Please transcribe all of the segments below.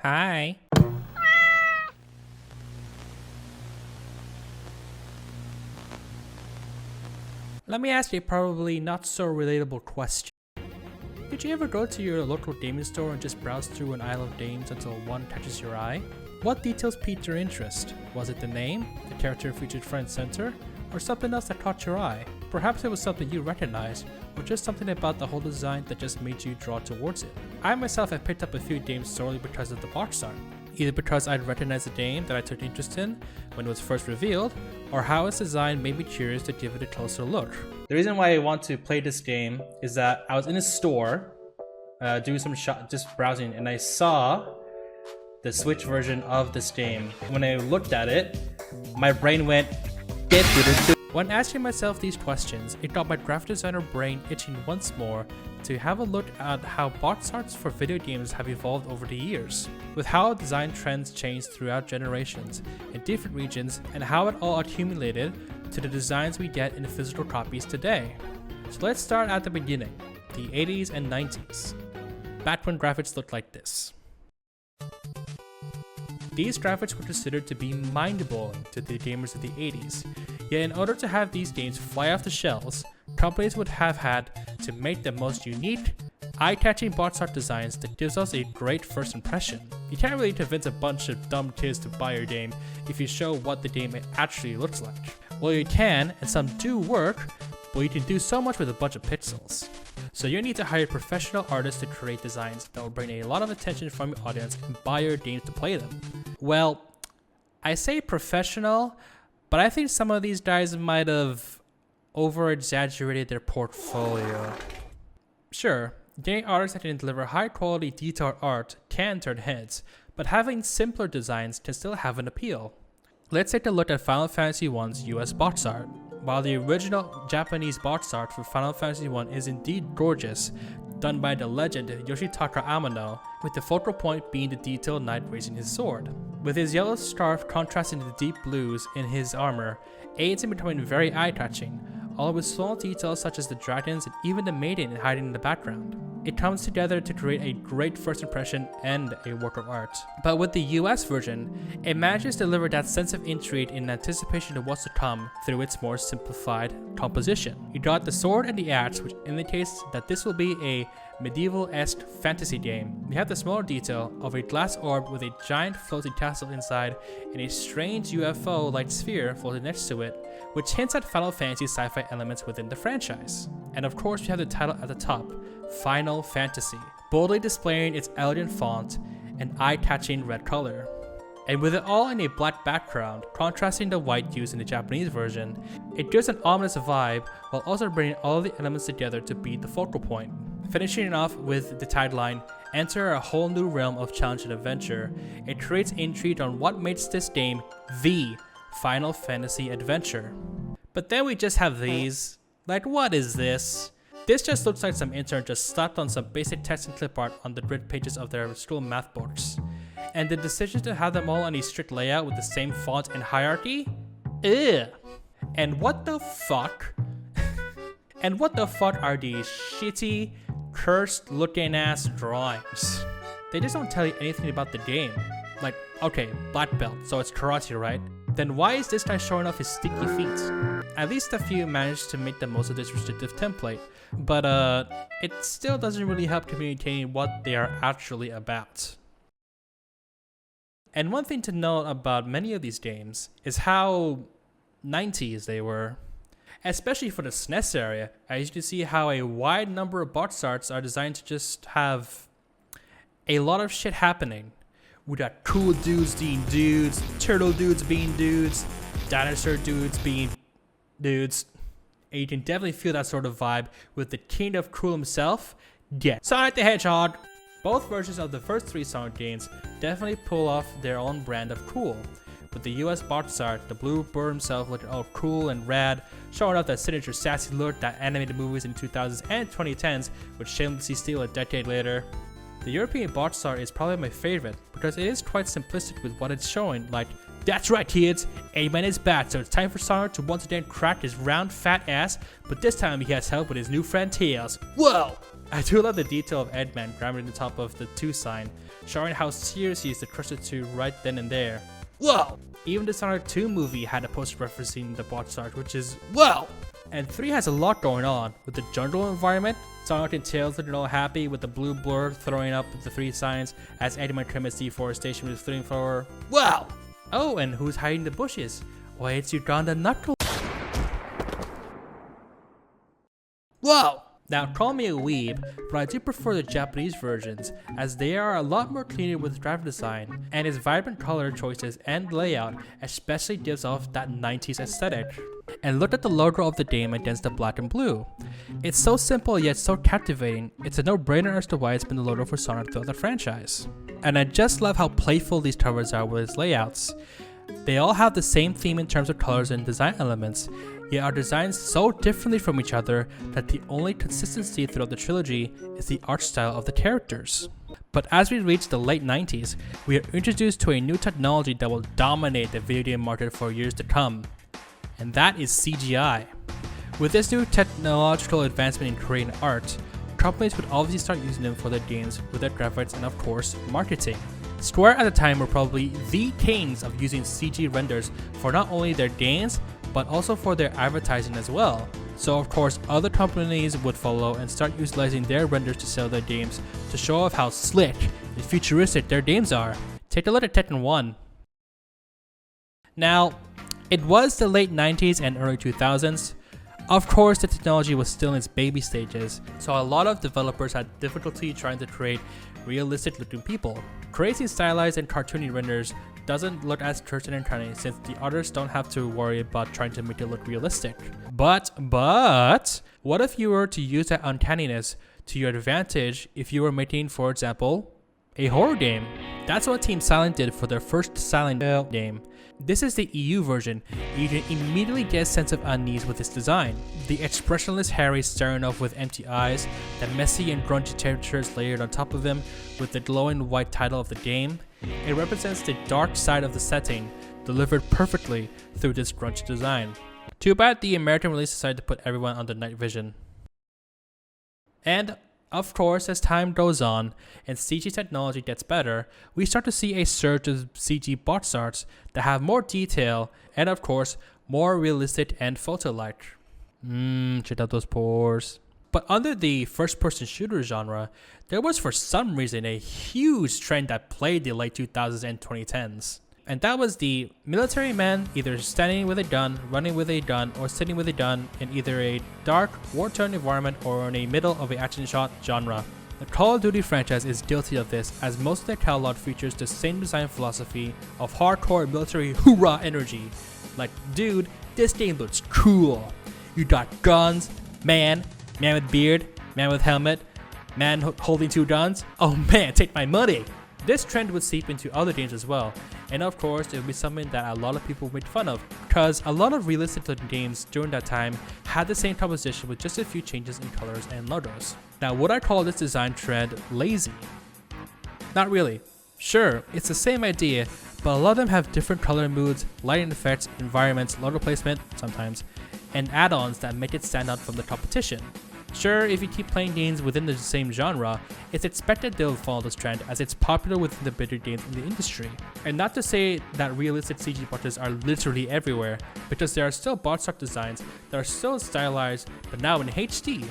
Hi. Let me ask you a probably not so relatable question. Did you ever go to your local gaming store and just browse through an aisle of games until one catches your eye? What details piqued your interest? Was it the name, the character featured front and center, or something else that caught your eye? Perhaps it was something you recognized, or just something about the whole design that just made you draw towards it. I myself have picked up a few games solely because of the box art, either because I'd recognized a game that I took interest in when it was first revealed, or how its design made me curious to give it a closer look. The reason why I want to play this game is that I was in a store doing some just browsing, and I saw the Switch version of this game. When I looked at it, my brain went, When asking myself these questions, it got my graphic designer brain itching once more to have a look at how box arts for video games have evolved over the years, with how design trends changed throughout generations in different regions, and how it all accumulated to the designs we get in physical copies today. So let's start at the beginning, the 80s and 90s, back when graphics looked like this. These graphics were considered to be mind-blowing to the gamers of the 80s, yet in order to have these games fly off the shelves, companies would have had to make the most unique, eye-catching box art designs that gives us a great first impression. You can't really convince a bunch of dumb kids to buy your game if you show what the game actually looks like. Well, you can, and some do work, but you can do so much with a bunch of pixels. So you need to hire professional artists to create designs that will bring a lot of attention from your audience and buy your games to play them. Well, I say professional, but I think some of these guys might have over-exaggerated their portfolio. Sure, getting artists that can deliver high-quality detailed art can turn heads, but having simpler designs can still have an appeal. Let's take a look at Final Fantasy I's US box art. While the original Japanese box art for Final Fantasy I is indeed gorgeous, done by the legend Yoshitaka Amano, with the focal point being the detailed knight raising his sword. With his yellow scarf contrasting the deep blues in his armor, aids in becoming very eye-catching, all with small details such as the dragons and even the maiden hiding in the background. It comes together to create a great first impression and a work of art. But with the US version, it manages to deliver that sense of intrigue and anticipation of what's to come through its more simplified composition. You got the sword and the axe, which indicates that this will be a medieval-esque fantasy game. We have the smaller detail of a glass orb with a giant floating castle inside and a strange UFO-like sphere floating next to it, which hints at Final Fantasy sci-fi elements within the franchise. And of course we have the title at the top, Final Fantasy, boldly displaying its elegant font and eye-catching red color. And with it all in a black background, contrasting the white used in the Japanese version, it gives an ominous vibe while also bringing all of the elements together to be the focal point. Finishing it off with the tagline, "Enter a whole new realm of challenge and adventure," it creates intrigue on what makes this game the Final Fantasy adventure. But then we just have these. Like, what is this? This just looks like some intern just slapped on some basic text and clip art on the grid pages of their school math books. And the decision to have them all on a strict layout with the same font and hierarchy? Ugh. And what the fuck? And what the fuck are these shitty, cursed looking ass drawings? They just don't tell you anything about the game. Like, okay, black belt, so it's karate, right? Then why is this guy showing off his sticky feet? At least a few managed to make the most of this restrictive template, but it still doesn't really help communicating what they are actually about. And one thing to note about many of these games is how 90s they were. Especially for the SNES area, as you can see how a wide number of box arts are designed to just have a lot of shit happening. We got cool dudes being dudes, turtle dudes being dudes, dinosaur dudes being dudes. And you can definitely feel that sort of vibe with the king of cool himself, Sonic the Hedgehog. Both versions of the first three Sonic games definitely pull off their own brand of cool. With the US box art, the blue bird himself looking all cool and rad, showing off that signature sassy look that animated movies in 2000s and 2010s would shamelessly steal a decade later. The European box art is probably my favorite because it is quite simplistic with what it's showing, like, that's right kids, Eggman is back, so it's time for Sonic to once again crack his round fat ass, but this time he has help with his new friend Tails. Whoa! I do love the detail of Eggman grabbing the top of the 2 sign, showing how serious he is to crush the 2 right then and there. Whoa! Even the Sonic 2 movie had a poster referencing the Boxarts, which is whoa! And 3 has a lot going on, with the jungle environment, Sonic and Tails looking all happy with the blue blur throwing up the 3 signs as Eggman commits deforestation with the flamethrower. Wow! Oh, and who's hiding the bushes? Why, it's Uganda Knuckle. Whoa! Now, call me a weeb, but I do prefer the Japanese versions, as they are a lot more cleaner with graphic design, and its vibrant color choices and layout especially gives off that 90s aesthetic. And look at the logo of the game against the black and blue. It's so simple yet so captivating, it's a no-brainer as to why it's been the logo for Sonic throughout the franchise. And I just love how playful these covers are with its layouts. They all have the same theme in terms of colors and design elements, yet are designed so differently from each other that the only consistency throughout the trilogy is the art style of the characters. But as we reach the late 90s, we are introduced to a new technology that will dominate the video game market for years to come, and that is CGI. With this new technological advancement in creating art, companies would obviously start using them for their games with their graphics and of course, marketing. Square at the time were probably the kings of using CG renders for not only their games, but also for their advertising as well. So of course, other companies would follow and start utilizing their renders to sell their games to show off how slick and futuristic their games are. Take a look at Tekken 1. Now, it was the late 90s and early 2000s. Of course, the technology was still in its baby stages, so a lot of developers had difficulty trying to create realistic looking people. Creating stylized and cartoony renders doesn't look as cursed and uncanny since the artists don't have to worry about trying to make it look realistic. But, what if you were to use that uncanniness to your advantage if you were making, for example, a horror game? That's what Team Silent did for their first Silent Hill game. This is the EU version. You can immediately get a sense of unease with its design. The expressionless Harry staring off with empty eyes, the messy and grungy temperatures layered on top of him with the glowing white title of the game. It represents the dark side of the setting, delivered perfectly through this grungy design. Too bad the American release decided to put everyone under night vision. And of course, as time goes on and CG technology gets better, we start to see a surge of CG Boxarts that have more detail and of course, more realistic and photo-like. Check out those pores. But under the first-person shooter genre, there was for some reason a huge trend that plagued the late 2000s and 2010s. And that was the military man either standing with a gun, running with a gun, or sitting with a gun in either a dark, war-torn environment or in the middle of an action shot genre. The Call of Duty franchise is guilty of this, as most of their catalog features the same design philosophy of hardcore military hoorah energy. Like, dude, this game looks cool. You got guns, man with beard, man with helmet, man holding 2 guns. Oh man, take my money! This trend would seep into other games as well, and of course it would be something that a lot of people made fun of, because a lot of realistic looking games during that time had the same composition with just a few changes in colors and logos. Now, would I call this design trend lazy? Not really. Sure, it's the same idea, but a lot of them have different color moods, lighting effects, environments, logo placement, sometimes, and add-ons that make it stand out from the competition. Sure, if you keep playing games within the same genre, it's expected they'll follow this trend as it's popular within the bigger games in the industry. And not to say that realistic CG boxes are literally everywhere, because there are still box art designs that are still stylized but now in HD,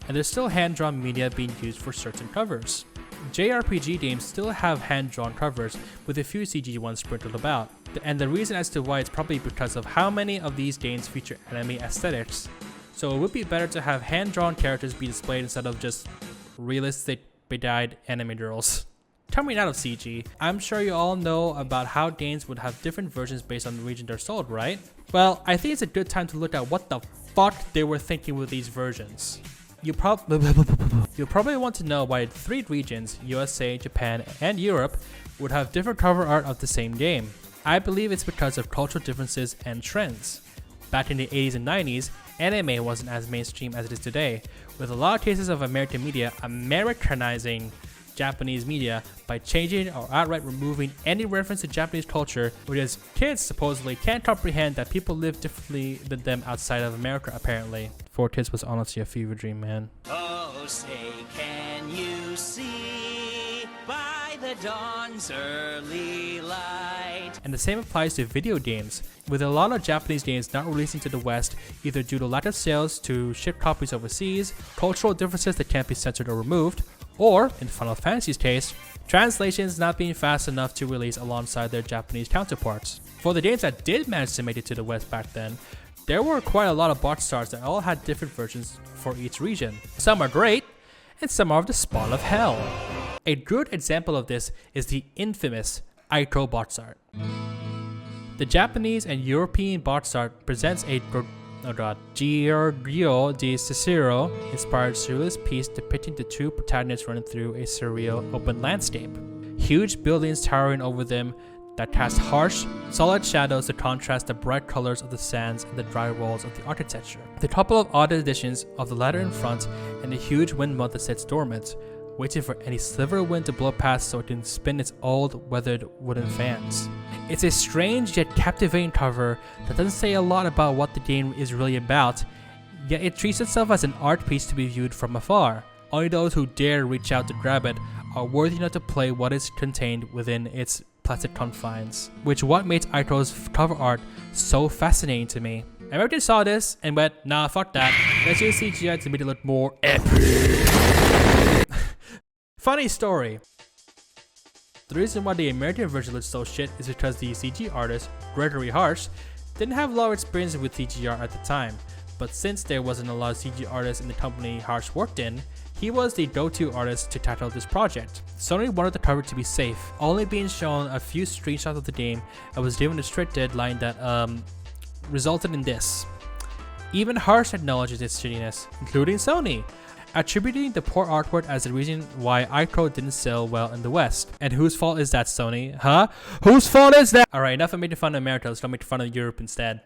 and there's still hand-drawn media being used for certain covers. JRPG games still have hand-drawn covers with a few CG ones sprinkled about, and the reason as to why is probably because of how many of these games feature anime aesthetics. So it would be better to have hand-drawn characters be displayed instead of just realistic, bedazzled anime girls. Coming out of CG, I'm sure you all know about how games would have different versions based on the region they're sold, right? Well, I think it's a good time to look at what the fuck they were thinking with these versions. You'll probably want to know why 3 regions, USA, Japan, and Europe, would have different cover art of the same game. I believe it's because of cultural differences and trends. Back in the 80s and 90s, anime wasn't as mainstream as it is today, with a lot of cases of American media Americanizing Japanese media by changing or outright removing any reference to Japanese culture, because kids supposedly can't comprehend that people live differently than them outside of America apparently. 4 Kids was honestly a fever dream, man. Oh, say can you see by the dawn's early light? And the same applies to video games, with a lot of Japanese games not releasing to the West either due to lack of sales to ship copies overseas, cultural differences that can't be censored or removed, or, in Final Fantasy's case, translations not being fast enough to release alongside their Japanese counterparts. For the games that did manage to make it to the West back then, there were quite a lot of Boxarts that all had different versions for each region. Some are great, and some are the spawn of hell. A good example of this is the infamous Aiko Boxart. The Japanese and European Boxart presents a Giorgio di Cicero inspired surrealist piece depicting the two protagonists running through a surreal open landscape. Huge buildings towering over them that cast harsh, solid shadows to contrast the bright colors of the sands and the dry walls of the architecture. With a couple of odd additions of the latter in front and a huge windmill that sits dormant, waiting for any sliver of wind to blow past so it can spin its old, weathered wooden fans. It's a strange yet captivating cover that doesn't say a lot about what the game is really about, yet it treats itself as an art piece to be viewed from afar. Only those who dare reach out to grab it are worthy enough to play what is contained within its plastic confines, which what makes Aiko's cover art so fascinating to me. Americans saw this and went, nah, fuck that, let's use CGI to make it look more epic. Funny story. The reason why the American version looks so shit is because the CG artist, Gregory Harsh, didn't have a lot of experience with CGI at the time, but since there wasn't a lot of CG artists in the company Harsh worked in, he was the go-to artist to tackle this project. Sony wanted the cover to be safe, only being shown a few screenshots of the game and was given a strict deadline that resulted in this. Even Harsh acknowledges its shittiness, including Sony, attributing the poor artwork as the reason why Aiko didn't sell well in the West. And whose fault is that, Sony? Huh? Whose fault is that? Alright, enough of making fun of America, let's go make fun of Europe instead.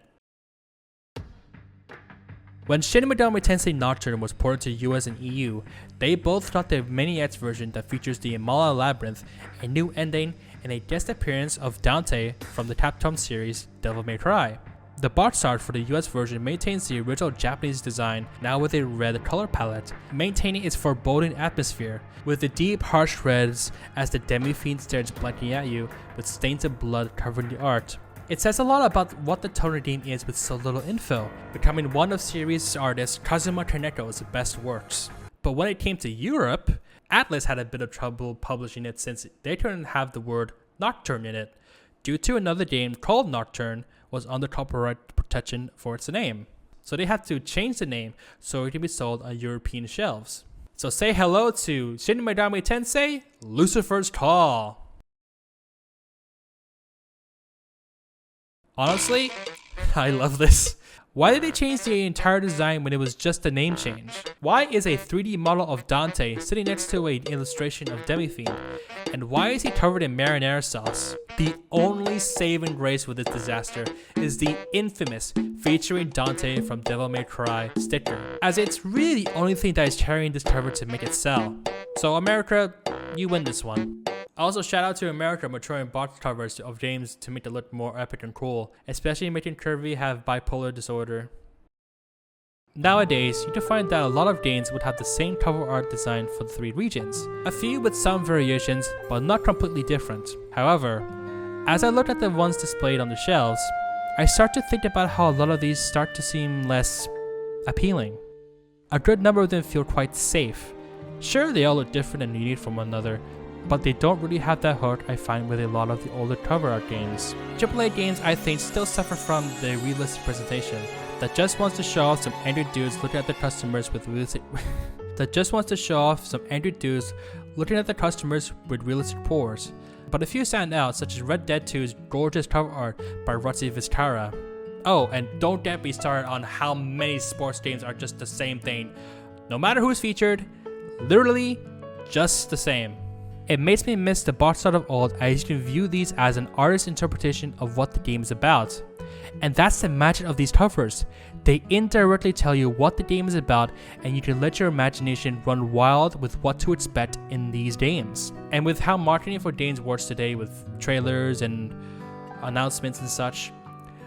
When Shin Megami Tensei Nocturne was ported to US and EU, they both got the Mini X version that features the Imala Labyrinth, a new ending, and a guest appearance of Dante from the Capcom series Devil May Cry. The box art for the US version maintains the original Japanese design, now with a red color palette, maintaining its foreboding atmosphere, with the deep harsh reds as the demi-fiend stares blankly at you, with stains of blood covering the art. It says a lot about what the tone of the game is with so little info, becoming one of series artist Kazuma Kaneko's best works. But when it came to Europe, Atlas had a bit of trouble publishing it since they couldn't have the word Nocturne in it, due to another game called Nocturne was under copyright protection for its name. So they had to change the name so it could be sold on European shelves. So say hello to Shin Megami Tensei, Lucifer's Call. Honestly, I love this. Why did they change the entire design when it was just a name change? Why is a 3D model of Dante sitting next to an illustration of Demi-Fiend? And why is he covered in marinara sauce? The only saving grace with this disaster is the infamous featuring Dante from Devil May Cry sticker, as it's really the only thing that is carrying this cover to make it sell. So America, you win this one. Also, shout out to America maturing box covers of games to make it look more epic and cool, especially making Kirby have bipolar disorder. Nowadays, you can find that a lot of games would have the same cover art design for the 3 regions, a few with some variations, but not completely different. However, as I look at the ones displayed on the shelves, I start to think about how a lot of these start to seem less appealing. A good number of them feel quite safe. Sure, they all look different and unique from one another, but they don't really have that hook I find with a lot of the older cover art games. AAA games, I think, still suffer from the realistic presentation that just wants to show off some angry dudes looking at their customers with realistic pores. But a few stand out, such as Red Dead 2's gorgeous cover art by Rotzi Vizcara. Oh, and don't get me started on how many sports games are just the same thing. No matter who's featured, literally just the same. It makes me miss the box art of old, as you can view these as an artist's interpretation of what the game is about. And that's the magic of these covers. They indirectly tell you what the game is about, and you can let your imagination run wild with what to expect in these games. And with how marketing for games works today with trailers and announcements and such,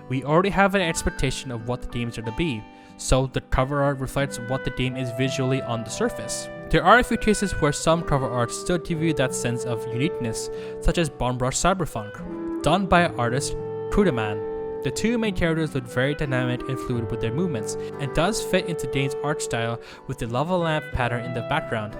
we already have an expectation of what the games are to be, so the cover art reflects what the game is visually on the surface. There are a few cases where some cover art still give you that sense of uniqueness, such as Bombrush Cyberpunk, done by artist Prudman. The two main characters look very dynamic and fluid with their movements, and does fit into Dane's art style with the lava lamp pattern in the background,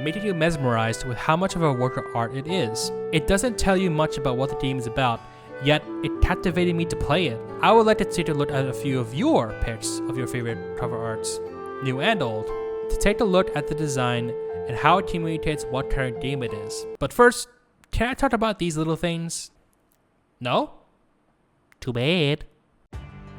making you mesmerized with how much of a work of art it is. It doesn't tell you much about what the game is about, yet it captivated me to play it. I would like to take a look at a few of your picks of your favorite cover arts, new and old, to take a look at the design and how it communicates what kind of game it is. But first, can I talk about these little things? No? Too bad.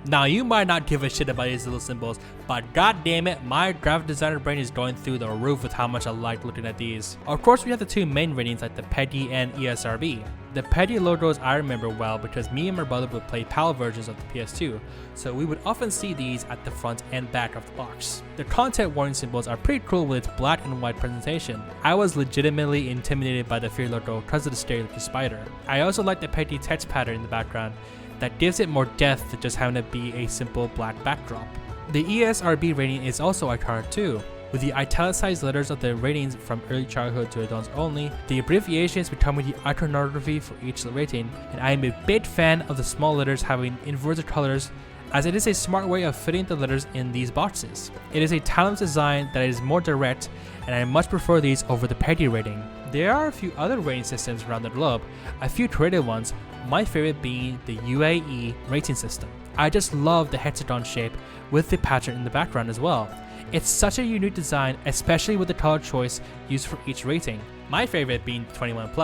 Now you might not give a shit about these little symbols, but god damn it, my graphic designer brain is going through the roof with how much I like looking at these. Of course we have the two main ratings like the PEGI and ESRB. The PEGI logos I remember well because me and my brother would play PAL versions of the PS2, so we would often see these at the front and back of the box. The content warning symbols are pretty cool with its black and white presentation. I was legitimately intimidated by the Fear logo because of the scary looking spider. I also like the PEGI text pattern in the background that gives it more depth than just having to be a simple black backdrop. The ESRB rating is also iconic too, with the italicized letters of the ratings from early childhood to adults only, the abbreviations becoming the iconography for each rating, and I am a big fan of the small letters having inverted colors, as it is a smart way of fitting the letters in these boxes. It is a timeless design that is more direct, and I much prefer these over the PEGI rating. There are a few other rating systems around the globe, a few creative ones, my favorite being the UAE rating system. I just love the hexagon shape with the pattern in the background as well. It's such a unique design, especially with the color choice used for each rating. My favorite being 21+,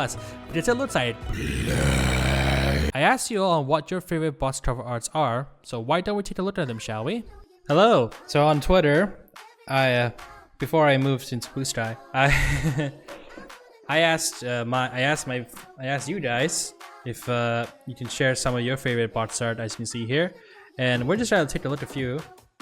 because it looks like I asked you all on what your favorite box cover arts are, so why don't we take a look at them, shall we? Hello. So on Twitter, before I moved into Blue Sky, I asked you guys if you can share some of your favorite box art, as you can see here, and we're just trying to take a look at a few,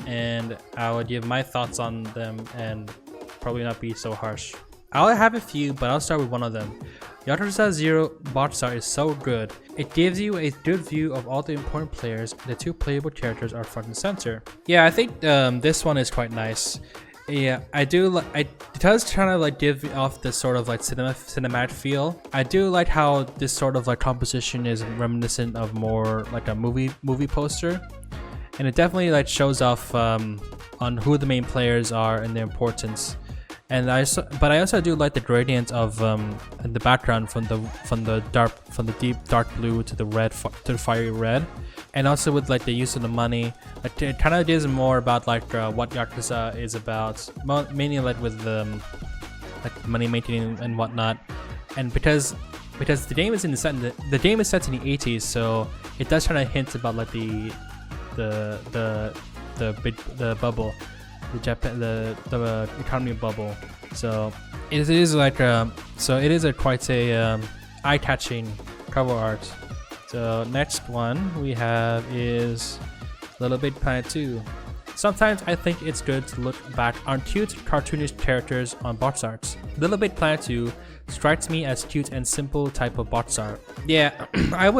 and I will give my thoughts on them and probably not be so harsh. I'll have a few, but I'll start with one of them. Yakuza 0 box art is so good. It gives you a good view of all the important players, and the two playable characters are front and center. Yeah, I think this one is quite nice. Yeah, I do. It does kind of like give off this sort of like cinematic feel. I do like how this sort of like composition is reminiscent of more like a movie poster, and it definitely like shows off on who the main players are and their importance. And I also do like the gradient of in the background from the deep dark blue to the red to the fiery red. And also with like the use of the money, like, it kind of gives more about like what Yakuza is about, mainly like with like money making and whatnot. And because the game is set in the 80s, so it does kind of hint about like the bubble, the economy bubble. So it is like quite a eye-catching cover art. So next one we have is Little Big Planet 2. Sometimes I think it's good to look back on cute cartoonish characters on box arts. Little Big Planet 2 strikes me as cute and simple type of box art. Yeah, I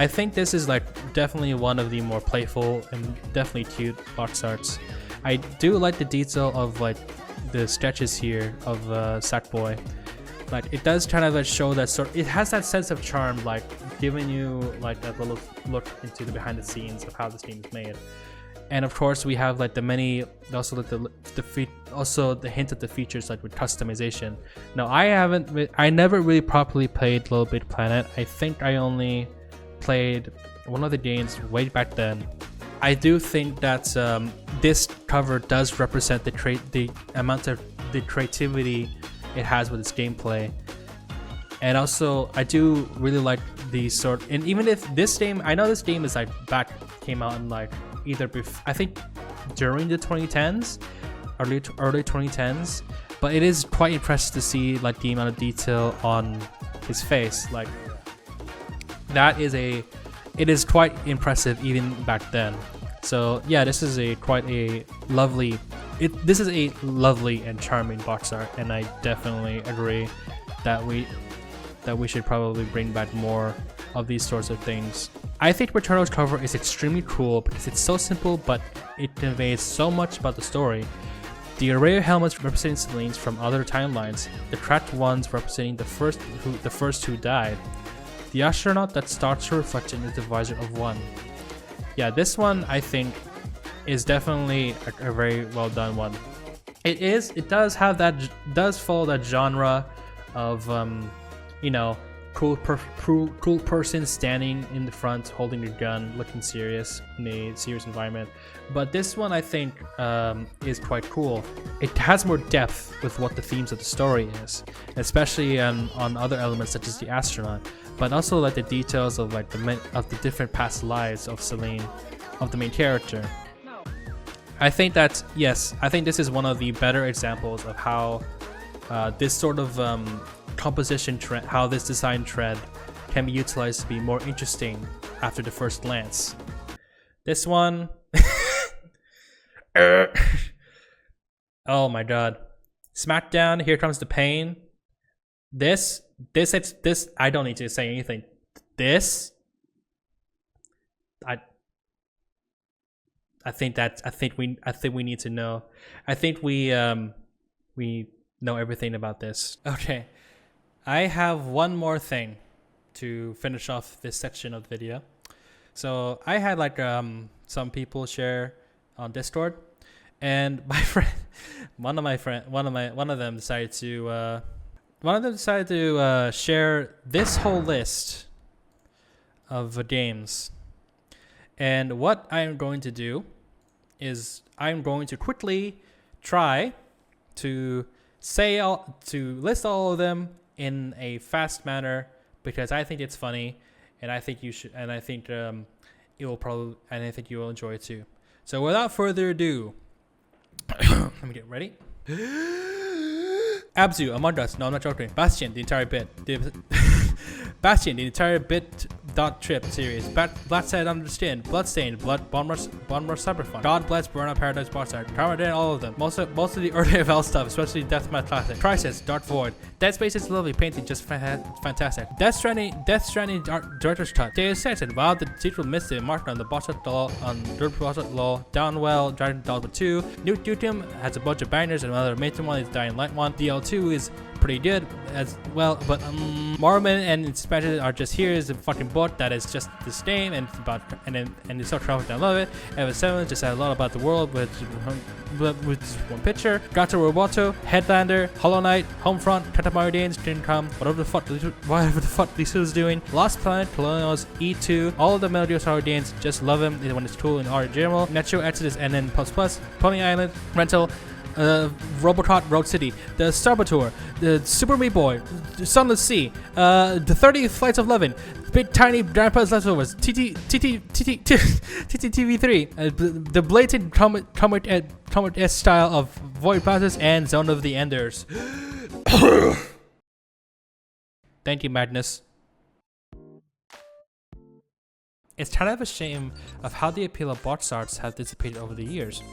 think this is like definitely one of the more playful and definitely cute box arts. I do like the detail of like the sketches here of Sackboy. Like it does kind of like show that it has that sense of charm, like giving you like that little look into the behind the scenes of how this game is made. And of course we have like the hint of the features like with customization. Now I never really properly played Little Big Planet. I think I only played one of the games way back then. I do think that this cover does represent the amount of the creativity it has with its gameplay. And also I do really like the and even if this game, I know this game is like came out in like either I think during the 2010s, early 2010s, but it is quite impressive to see like the amount of detail on his face. Like that is it is quite impressive even back then. So yeah, this is quite a lovely. This is a lovely and charming box art, and I definitely agree that we should probably bring back more of these sorts of things. I think Returnal's cover is extremely cool because it's so simple, but it conveys so much about the story. The array of helmets representing Celine's from other timelines, the tracked ones representing the first who died. The astronaut that starts to reflect in the visor of one. Yeah, this one I think is definitely a very well done one. It does follow that genre of you know, cool person standing in the front holding your gun, looking serious in a serious environment. But this one I think is quite cool. It has more depth with what the themes of the story is, especially on other elements such as the astronaut, but also like the details of like the different past lives of Celine, of the main character. I think that I think this is one of the better examples of how this sort of composition trend, how this design trend can be utilized to be more interesting after the first glance. This one, oh my god, Smackdown, Here Comes the Pain. This I don't need to say anything. I think we need to know. I think we know everything about this. Okay, I have one more thing to finish off this section of the video. So I had like some people share on Discord, and my friend, one of them decided to share this whole list of games. And what I am going to do is I'm going to quickly try to list all of them in a fast manner because I think it's funny, and I think you should, and I think it will probably, and I think you will enjoy it too. So without further ado, let me get ready. Abzu, Among Us, no, I'm not joking. Bastion, the entire bit. Bastion, the entire bit dot trip series. Blattside Understand, Bloodstained, Bomber Cyberfun, God Bless, Burnout Paradise Boss Art, Power Down, all of them. Most of the early of L stuff, especially Deathmatch Classic. Crisis, Dark Void. Dead Space is lovely, painting just fantastic. Death Stranding Director's Cut. Deus Ex and Wild, the sequel missed it, marked on the boss art law, on Dirt boss art law, Downwell, Dragon Dogma 2. Newt has a bunch of bangers, and another amazing one is Dying Light 1. DL2 is pretty good as well, but Mormon and Expansion are just here is a fucking book that is just the same, and it's about and it's so travel. I love it. Ever 7 just had a lot about the world with one picture. Gato Roboto, Headlander, Hollow Knight, Homefront, Katamari didn't come. Whatever the fuck Lisa is doing. Lost Planet, Colonials, E2, all of the Metal Gear Solid games, just love them when it's cool in art in general. Metro Exodus, and then Plus, Pony Island, Rental, Robocop Road City, the Starbator, the Super Meat Boy, the Sunless Sea, the 30 Flights of Lovin', Big Tiny Grandpa's Leftovers, TTTV3, the blatant Comet style of Void Passes, and Zone of the Enders. Thank you, Magnus. It's kind of a shame of how the appeal of box arts have dissipated over the years.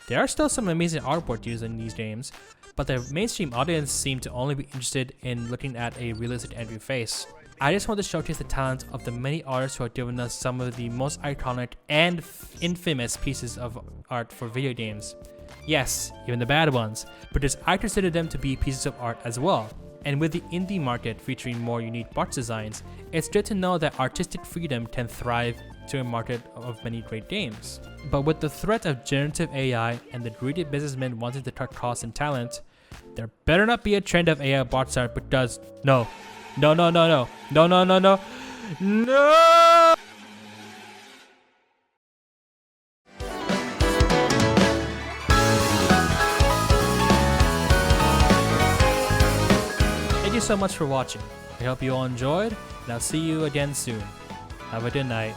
There are still some amazing artwork used in these games, but the mainstream audience seem to only be interested in looking at a realistic angry face. I just want to showcase the talent of the many artists who have given us some of the most iconic and infamous pieces of art for video games. Yes, even the bad ones, because I consider them to be pieces of art as well. And with the indie market featuring more unique box designs, it's good to know that artistic freedom can thrive to a market of many great games. But with the threat of generative AI and the greedy businessmen wanting to cut costs and talent, there better not be a trend of AI box art because no. Thank you so much for watching. I hope you all enjoyed, and I'll see you again soon. Have a good night.